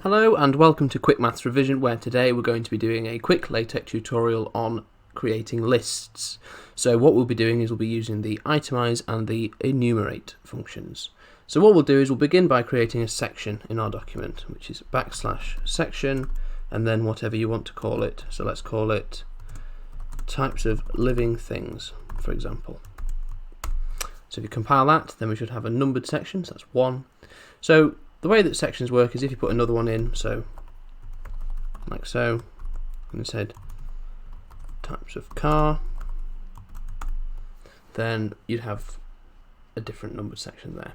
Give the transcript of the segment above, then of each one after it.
Hello and welcome to Quick Maths Revision, where today we're going to be doing a quick LaTeX tutorial on creating lists. So what we'll be doing is we'll be using the Itemize and the Enumerate functions. So what we'll do is we'll begin by creating a section in our document, which is \section and then whatever you want to call it. So let's call it types of living things, for example. So if you compile that, then we should have a numbered section, so that's 1. So the way that sections work is if you put another one in, so like so, and it said types of car, then you'd have a different numbered section there.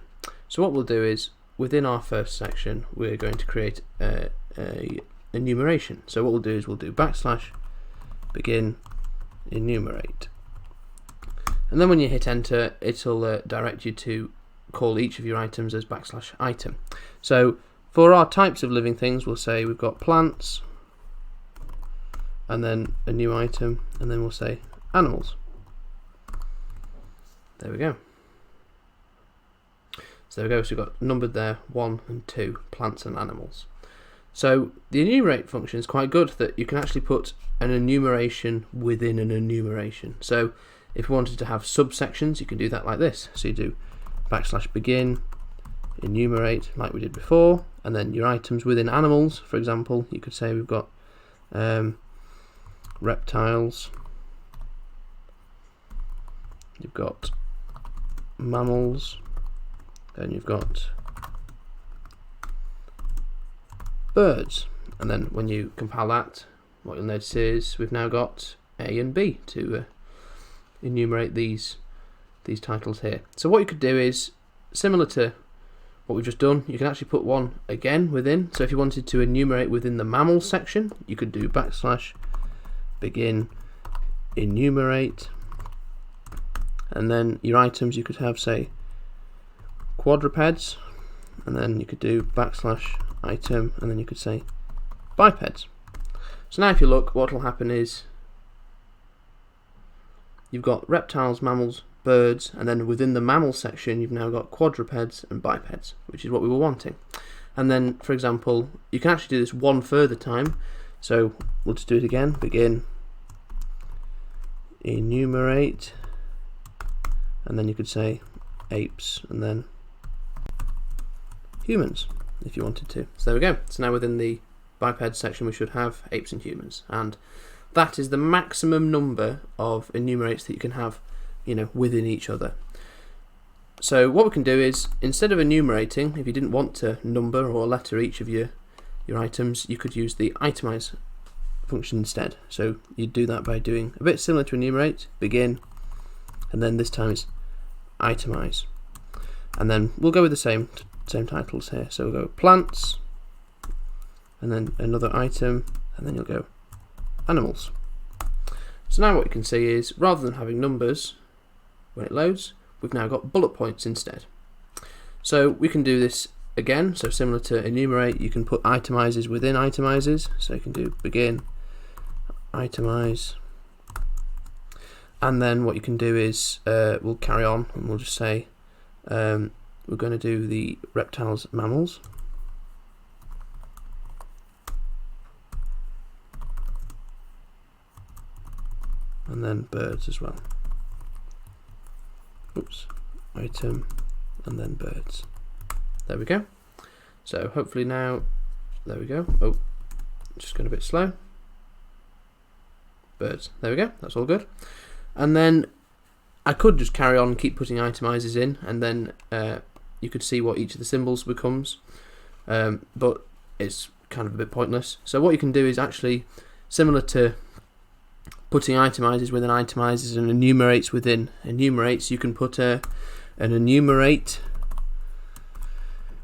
So what we'll do is within our first section we're going to create a enumeration. So what we'll do is we'll do \begin enumerate, and then when you hit enter it'll direct you to call each of your items as \item. So for our types of living things, we'll say we've got plants, and then a new item, and then we'll say animals. There we go. So there we go. So we've got numbered there 1 and 2, plants and animals. So the enumerate function is quite good that you can actually put an enumeration within an enumeration. So if you wanted to have subsections, you can do that like this. So you do \begin enumerate like we did before, and then your items within animals, for example, you could say we've got reptiles, you've got mammals, then you've got birds, and then when you compile that, what you'll notice is we've now got A and B to enumerate these titles here. So what you could do is, similar to what we've just done, you can actually put one again within. So if you wanted to enumerate within the mammal section, you could do \begin enumerate, and then your items you could have, say, quadrupeds, and then you could do \item, and then you could say bipeds. So now if you look, what will happen is you've got reptiles, mammals, birds, and then within the mammal section you've now got quadrupeds and bipeds, which is what we were wanting. And then, for example, you can actually do this one further time, so we'll just do it again. Begin enumerate, and then you could say apes and then humans if you wanted to. So there we go. So now within the biped section we should have apes and humans, and that is the maximum number of enumerates that you can have, within each other. So what we can do is, instead of enumerating, if you didn't want to number or letter each of your items, you could use the itemize function instead. So you'd do that by doing a bit similar to enumerate, begin, and then this time it's itemize, and then we'll go with the same titles here. So we'll go plants, and then another item, and then you'll go animals. So now what you can see is, rather than having numbers when it loads, we've now got bullet points instead. So we can do this again. So similar to enumerate, you can put itemizes within itemizes. So you can do begin itemize, and then what you can do is we'll carry on and we'll just say we're going to do the reptiles, mammals, and then birds as well. Oops, item, and then birds. There we go. So hopefully now, there we go. Oh, just going a bit slow. Birds. There we go. That's all good. And then I could just carry on and keep putting itemizes in, and then you could see what each of the symbols becomes, but it's kind of a bit pointless. So what you can do is actually, similar to putting itemizes within itemizes and enumerates within enumerates, you can put an enumerate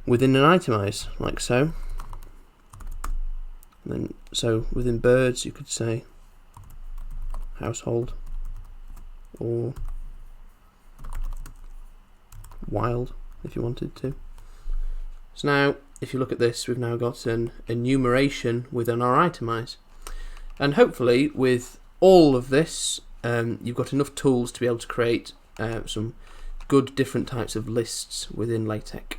within an itemize, like so. And then, so within birds you could say household or wild if you wanted to. So now if you look at this, we've now got an enumeration within our itemize, and hopefully with all of this you've got enough tools to be able to create some good different types of lists within LaTeX.